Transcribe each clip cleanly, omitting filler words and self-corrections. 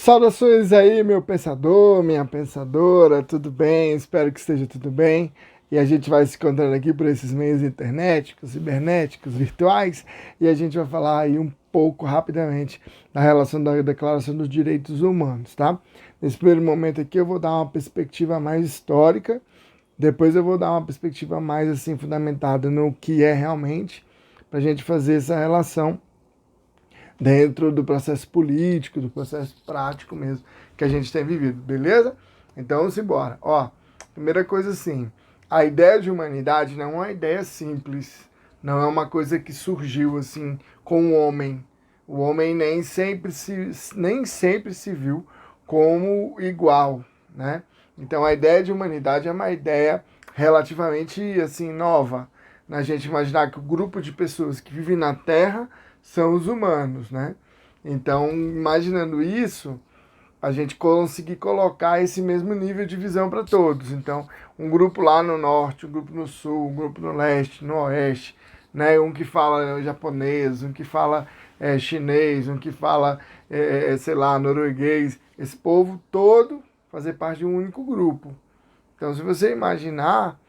Saudações aí, meu pensador, minha pensadora, tudo bem? Espero que esteja tudo bem. E a gente vai se encontrando aqui por esses meios internéticos, cibernéticos, virtuais, e a gente vai falar aí um pouco rapidamente da relação da Declaração dos Direitos Humanos, tá? Nesse primeiro momento aqui eu vou dar uma perspectiva mais histórica, depois eu vou dar uma perspectiva mais assim fundamentada no que é realmente, para a gente fazer essa relação dentro do processo político, do processo prático mesmo que a gente tem vivido, beleza? Então, vamos embora. Ó, primeira coisa assim, a ideia de humanidade não é uma ideia simples, não é uma coisa que surgiu assim com o homem. O homem nem sempre se viu como igual, né? Então, a ideia de humanidade é uma ideia relativamente assim nova. A gente imaginar que o grupo de pessoas que vivem na Terra são os humanos, né? Então, imaginando isso, a gente conseguir colocar esse mesmo nível de visão para todos. Então, um grupo lá no norte, um grupo no sul, um grupo no leste, no oeste, né? Um que fala japonês, um que fala chinês, um que fala, sei lá, norueguês. Esse povo todo fazer parte de um único grupo. Então, se você imaginar,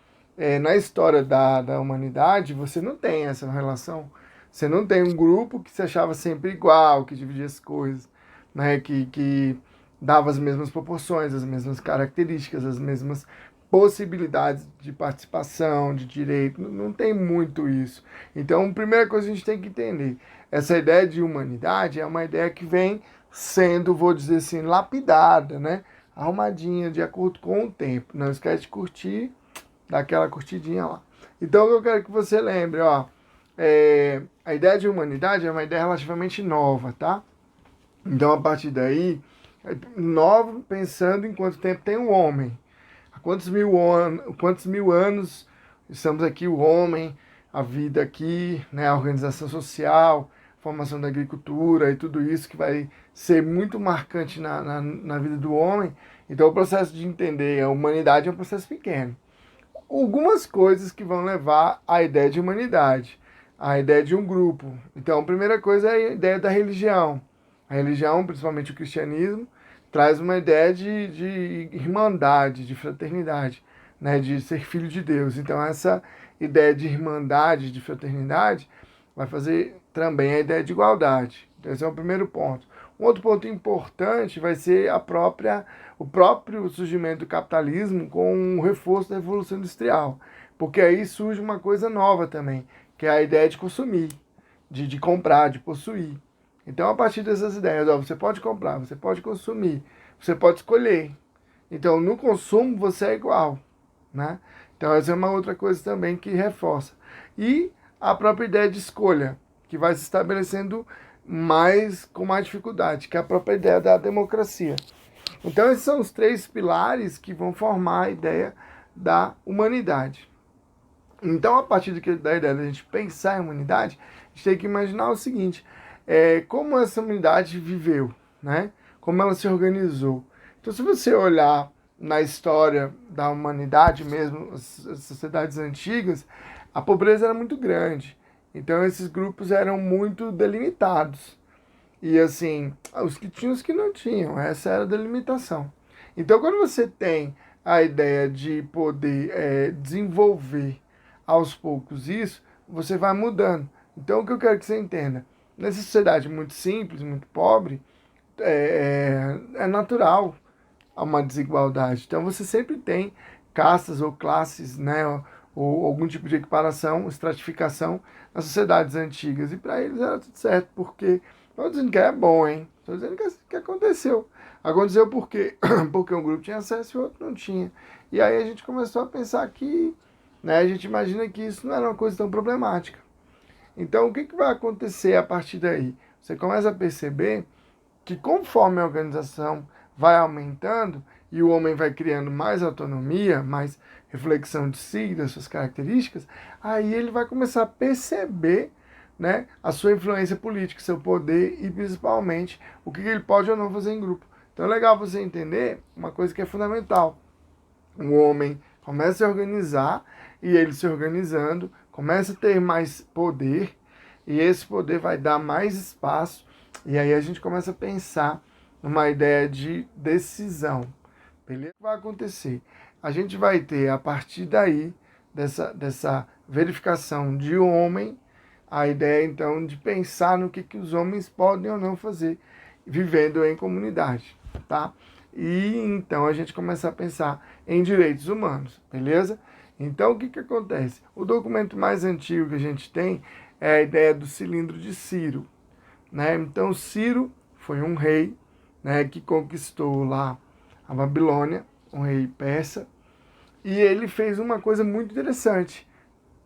na história da humanidade, você não tem essa relação. Você não tem um grupo que se achava sempre igual, que dividia as coisas, né? Que dava as mesmas proporções, as mesmas características, as mesmas possibilidades de participação, de direito. Não tem muito isso. Então, a primeira coisa que a gente tem que entender, essa ideia de humanidade é uma ideia que vem sendo, vou dizer assim, lapidada, né? Arrumadinha de acordo com o tempo. Não esquece de curtir, dar aquela curtidinha lá. Então, eu quero que você lembre, ó, a ideia de humanidade é uma ideia relativamente nova, tá? Então, a partir daí, nova pensando em quanto tempo tem o homem. Há quantos mil anos estamos aqui, o homem, a vida aqui, né, a organização social, a formação da agricultura e tudo isso que vai ser muito marcante na vida do homem. Então, o processo de entender a humanidade é um processo pequeno. Algumas coisas que vão levar à ideia de humanidade, à ideia de um grupo. Então, a primeira coisa é a ideia da religião. A religião, principalmente o cristianismo, traz uma ideia de irmandade, de fraternidade, né, de ser filho de Deus. Então, essa ideia de irmandade, de fraternidade, vai fazer também a ideia de igualdade. Então, esse é o primeiro ponto. Um outro ponto importante vai ser o próprio surgimento do capitalismo com o reforço da Revolução Industrial. Porque aí surge uma coisa nova também, que é a ideia de consumir, de comprar, de possuir. Então, a partir dessas ideias, ó, você pode comprar, você pode consumir, você pode escolher. Então, no consumo, você é igual, né? Então, essa é uma outra coisa também que reforça. E a própria ideia de escolha, que vai se estabelecendo com mais dificuldade, que é a própria ideia da democracia. Então, esses são os três pilares que vão formar a ideia da humanidade. Então, a partir da ideia da gente pensar em humanidade, a gente tem que imaginar o seguinte: como essa humanidade viveu, né? Como ela se organizou. Então, se você olhar na história da humanidade mesmo, as sociedades antigas, a pobreza era muito grande. Então, esses grupos eram muito delimitados. E assim, os que tinham, os que não tinham. Essa era a delimitação. Então, quando você tem a ideia de poder desenvolver aos poucos isso, você vai mudando. Então, o que eu quero que você entenda? Nessa sociedade muito simples, muito pobre, é natural uma desigualdade. Então, você sempre tem castas ou classes, né, ou algum tipo de equiparação, estratificação nas sociedades antigas. E para eles era tudo certo, porque não estou dizendo que é bom, hein? Estou dizendo que aconteceu. Aconteceu por quê? Porque um grupo tinha acesso e o outro não tinha. E aí a gente começou a pensar que, né, a gente imagina que isso não era uma coisa tão problemática. Então, o que vai acontecer a partir daí? Você começa a perceber que conforme a organização vai aumentando e o homem vai criando mais autonomia, mais reflexão de si, das suas características, aí ele vai começar a perceber, né, a sua influência política, seu poder e principalmente o que ele pode ou não fazer em grupo. Então é legal você entender uma coisa que é fundamental. O homem começa a se organizar e ele se organizando começa a ter mais poder e esse poder vai dar mais espaço e aí a gente começa a pensar numa ideia de decisão. Beleza? O que vai acontecer? A gente vai ter, a partir daí, dessa verificação de homem, a ideia, então, de pensar no que os homens podem ou não fazer, vivendo em comunidade, tá? E, então, a gente começa a pensar em direitos humanos, beleza? Então, o que acontece? O documento mais antigo que a gente tem é a ideia do cilindro de Ciro, né? Então, Ciro foi um rei, né, que conquistou lá a Babilônia, um rei persa, e ele fez uma coisa muito interessante,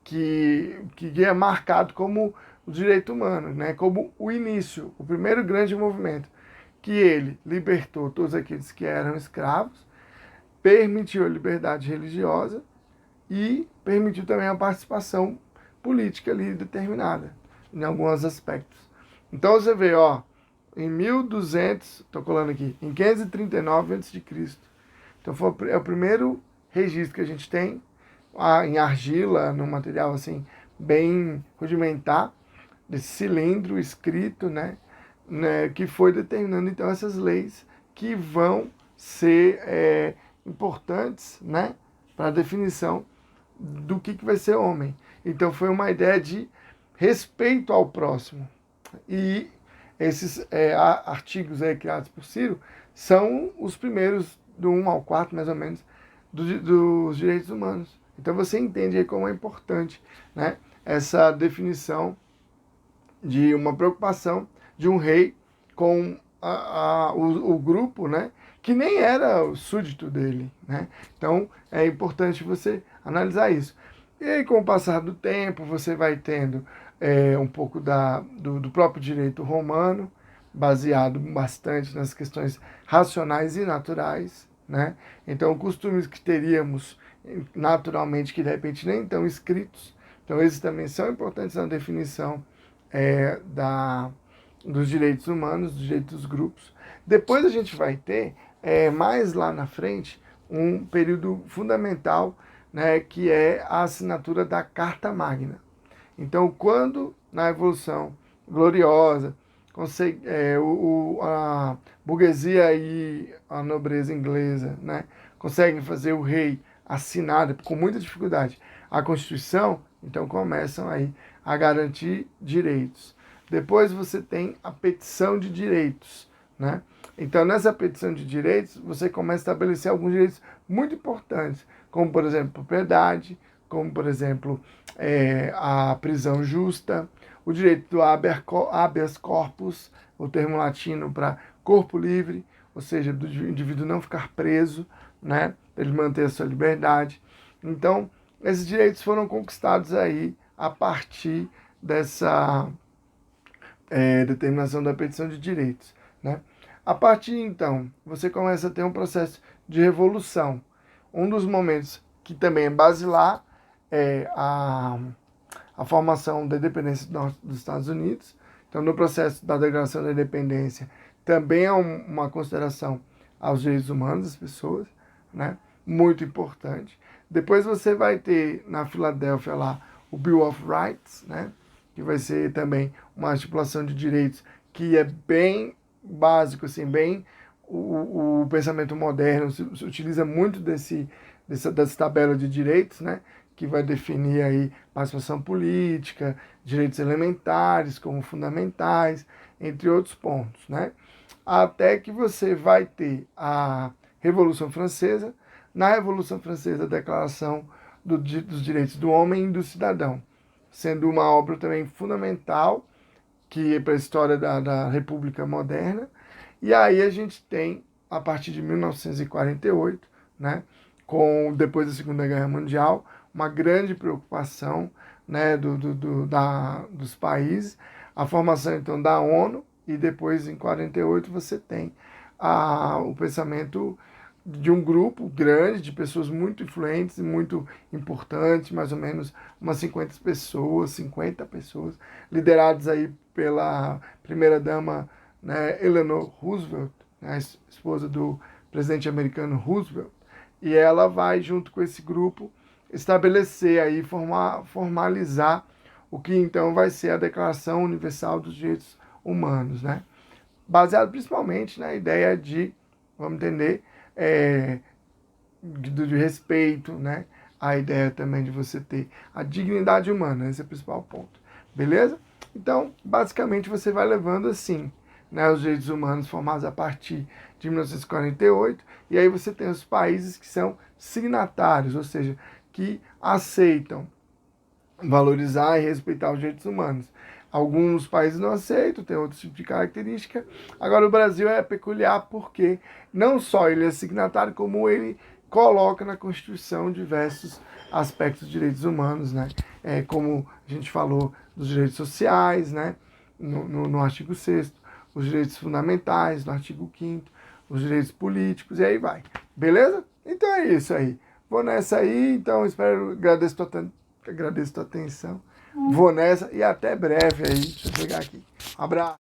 que é marcado como o direito humano, né, como o início, o primeiro grande movimento, que ele libertou todos aqueles que eram escravos, permitiu a liberdade religiosa e permitiu também a participação política ali determinada, em alguns aspectos. Então você vê, ó, em 1200, estou colando aqui, em 539 a.C. Então é o primeiro registro que a gente tem em argila, num material assim bem rudimentar, desse cilindro escrito, né, que foi determinando então essas leis que vão ser importantes, né, para a definição do que vai ser homem. Então foi uma ideia de respeito ao próximo. E esses artigos aí criados por Ciro são os primeiros, do 1 ao 4, mais ou menos, dos direitos humanos. Então você entende aí como é importante, né, essa definição de uma preocupação de um rei com o grupo, né, que nem era o súdito dele, né? Então é importante você analisar isso. E aí, com o passar do tempo, você vai tendo um pouco do próprio direito romano, baseado bastante nas questões racionais e naturais, né? Então, costumes que teríamos naturalmente, que de repente nem estão escritos, então esses também são importantes na definição dos direitos humanos, dos direitos dos grupos. Depois a gente vai ter, mais lá na frente, um período fundamental, né, que é a assinatura da Carta Magna. Então, quando na Evolução Gloriosa a burguesia e a nobreza inglesa, né, conseguem fazer o rei assinar, com muita dificuldade, a Constituição, então começam aí a garantir direitos. Depois você tem a petição de direitos, né? Então, nessa petição de direitos, você começa a estabelecer alguns direitos muito importantes, como, por exemplo, propriedade, como, por exemplo, a prisão justa, o direito do habeas corpus, o termo latino para corpo livre, ou seja, do indivíduo não ficar preso, né? Ele manter a sua liberdade. Então, esses direitos foram conquistados aí a partir dessa determinação da petição de direitos, né? A partir, então, você começa a ter um processo de revolução. Um dos momentos que também é basilar é a formação da independência dos Estados Unidos. Então, no processo da declaração da independência, também é uma consideração aos direitos humanos das pessoas, né? Muito importante. Depois você vai ter, na Filadélfia, lá, o Bill of Rights, né? Que vai ser também uma estipulação de direitos que é bem básico, assim, bem o pensamento moderno se utiliza muito dessa tabela de direitos, né, que vai definir aí participação política, direitos elementares como fundamentais, entre outros pontos, né, até que você vai ter a Revolução Francesa. Na Revolução Francesa, a Declaração dos Direitos do Homem e do Cidadão, sendo uma obra também fundamental que é para a história da República Moderna. E aí a gente tem, a partir de 1948, né, depois da Segunda Guerra Mundial, uma grande preocupação, né, dos países, a formação então da ONU, e depois em 48 você tem o pensamento de um grupo grande de pessoas muito influentes e muito importantes, mais ou menos umas 50 pessoas, lideradas aí pela primeira-dama, né, Eleanor Roosevelt, né, a esposa do presidente americano Roosevelt, e ela vai, junto com esse grupo, estabelecer aí, formalizar o que então vai ser a Declaração Universal dos Direitos Humanos, né? baseado principalmente na ideia de, vamos entender, de respeito, né? A ideia também de você ter a dignidade humana, esse é o principal ponto, beleza? Então, basicamente, você vai levando assim, né, os direitos humanos formados a partir de 1948, e aí você tem os países que são signatários, ou seja, que aceitam valorizar e respeitar os direitos humanos. Alguns países não aceitam, tem outro tipo de característica. Agora, o Brasil é peculiar porque não só ele é signatário, como ele coloca na Constituição diversos aspectos de direitos humanos, né? Como a gente falou dos direitos sociais, né? No artigo 6º, os direitos fundamentais, no artigo 5º, os direitos políticos, e aí vai. Beleza? Então é isso aí. Vou nessa aí, então espero, agradeço tua atenção. Vou nessa e até breve aí. Deixa eu pegar aqui. Abraço.